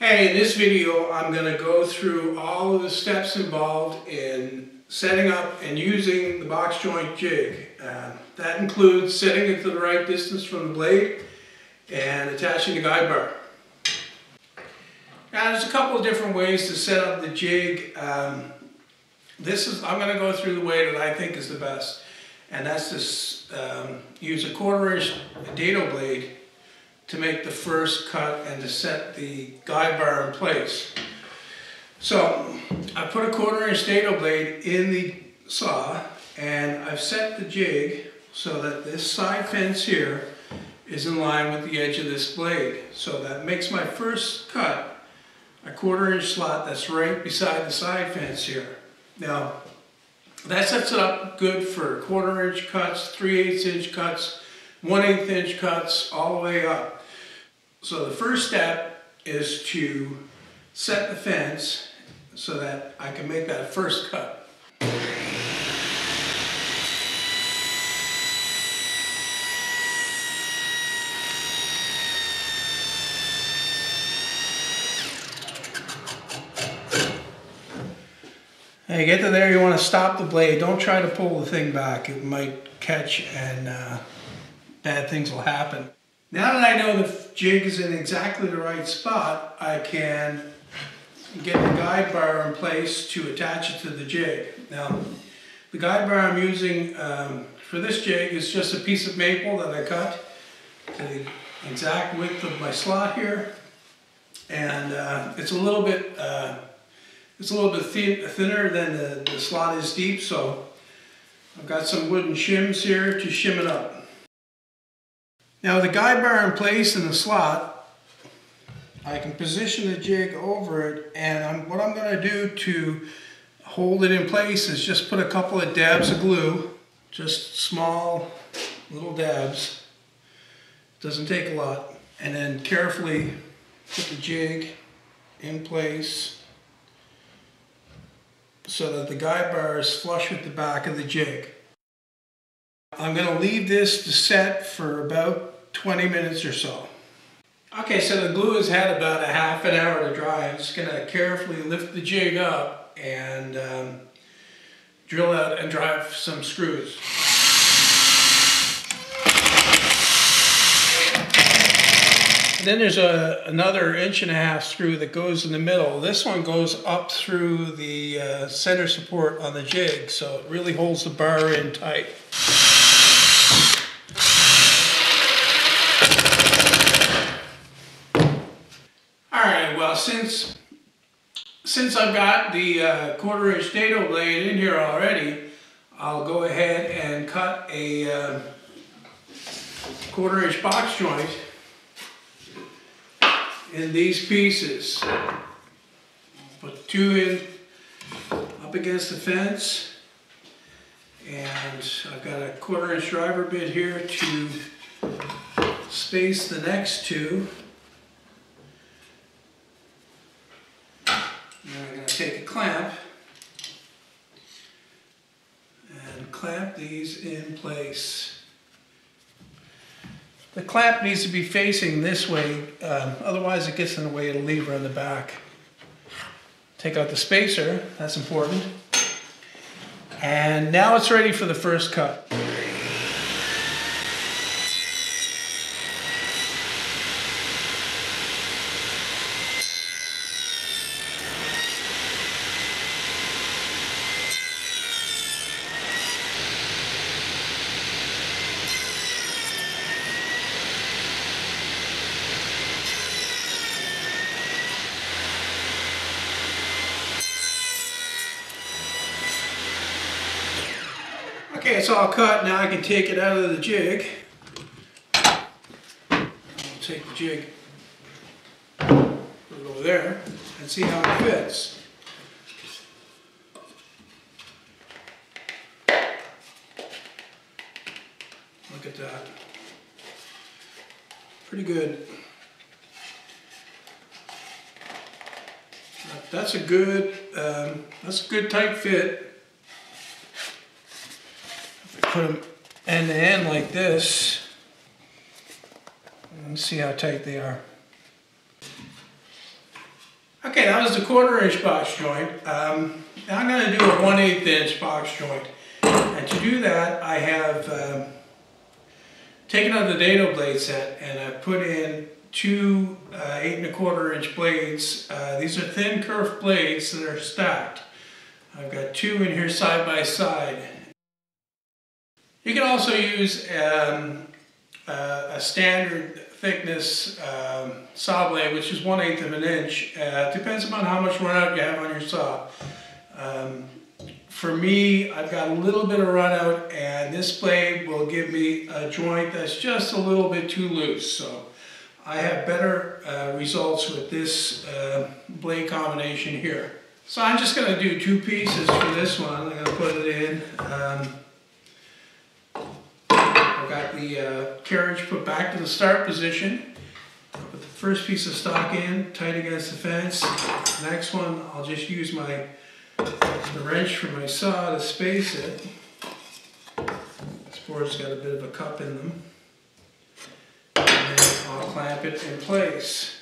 Hey, in this video I'm going to go through all of the steps involved in setting up and using the box joint jig. That includes setting it to the right distance from the blade and attaching the guide bar. Now there's a couple of different ways to set up the jig. I'm going to go through the way that I think is the best, and that's to use a 1/4 inch dado blade to make the first cut and to set the guide bar in place. So I put a 1/4 inch dado blade in the saw and I've set the jig so that this side fence here is in line with the edge of this blade. So that makes my first cut a 1/4 inch slot that's right beside the side fence here. Now that sets it up good for 1/4 inch cuts, 3/8 inch cuts, 1/8 inch cuts, all the way up. So the first step is to set the fence so that I can make that first cut. When you get to there, you want to stop the blade. Don't try to pull the thing back. It might catch and bad things will happen. Now that I know the jig is in exactly the right spot, I can get the guide bar in place to attach it to the jig. Now, the guide bar I'm using for this jig is just a piece of maple that I cut to the exact width of my slot here, and it's a little bit thinner than the slot is deep, so I've got some wooden shims here to shim it up. Now with the guide bar in place in the slot, I can position the jig over it, and what I'm going to do to hold it in place is just put a couple of dabs of glue, just small little dabs, doesn't take a lot, and then carefully put the jig in place so that the guide bar is flush with the back of the jig. I'm going to leave this to set for about 20 minutes or so. Okay, so the glue has had about a half an hour to dry. I'm just going to carefully lift the jig up and drill out and drive some screws. And then there's another 1.5 inch screw that goes in the middle. This one goes up through the center support on the jig, so it really holds the bar in tight. Alright, well since I've got the 1/4 inch dado blade in here already, I'll go ahead and cut a 1/4 inch box joint in these pieces. Put 2 in up against the fence, and I've got a 1/4 inch driver bit here to space the next 2. Now I'm going to take a clamp and clamp these in place. The clamp needs to be facing this way, otherwise it gets in the way of the lever on the back. Take out the spacer, that's important. And now it's ready for the first cut. Okay, it's all cut. Now I can take it out of the jig. I'll take the jig, put it over there, and see how it fits. Look at that. Pretty good. That's a good tight fit. Put them end to end like this and see how tight they are. Okay, that was the 1/4 inch box joint. Now I'm going to do a 1/8 inch box joint. And to do that, I have taken out the dado blade set and I've put in two 8 1/4 inch blades. These are thin kerf blades that are stacked. I've got two in here side by side. You can also use a standard thickness saw blade, which is 1/8 of an inch. Depends upon how much run out you have on your saw. For me, I've got a little bit of run out, and this blade will give me a joint that's just a little bit too loose. So I have better results with this blade combination here. So I'm just going to do 2 pieces for this one. I'm going to put it in. I've got the carriage put back to the start position. I'll put the first piece of stock in, tight against the fence. Next one, I'll just use the wrench for my saw to space it. This board's got a bit of a cup in them. And then I'll clamp it in place.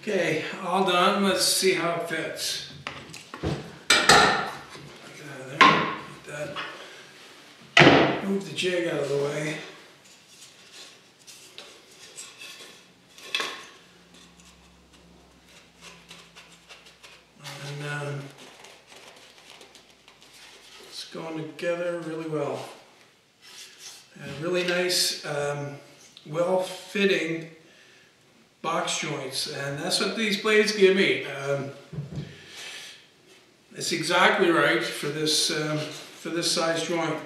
Okay, all done. Let's see how it fits. Get out of there. Get that. Move the jig out of the way. And it's going together really well. And really nice, well-fitting box joints, and that's what these blades give me. It's exactly right for this size joint.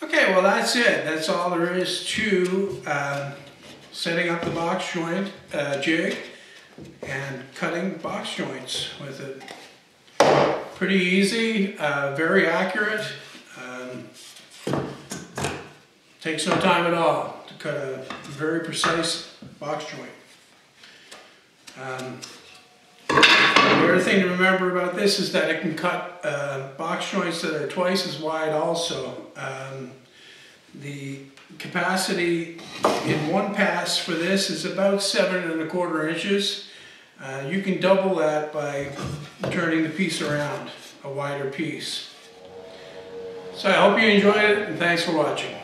Okay, well that's it. That's all there is to setting up the box joint jig and cutting box joints with it. Pretty easy, very accurate. Takes no time at all to cut a very precise box joint. The other thing to remember about this is that it can cut box joints that are twice as wide also. The capacity in one pass for this is about 7 1/4 inches. You can double that by turning the piece around, a wider piece. So I hope you enjoyed it, and thanks for watching.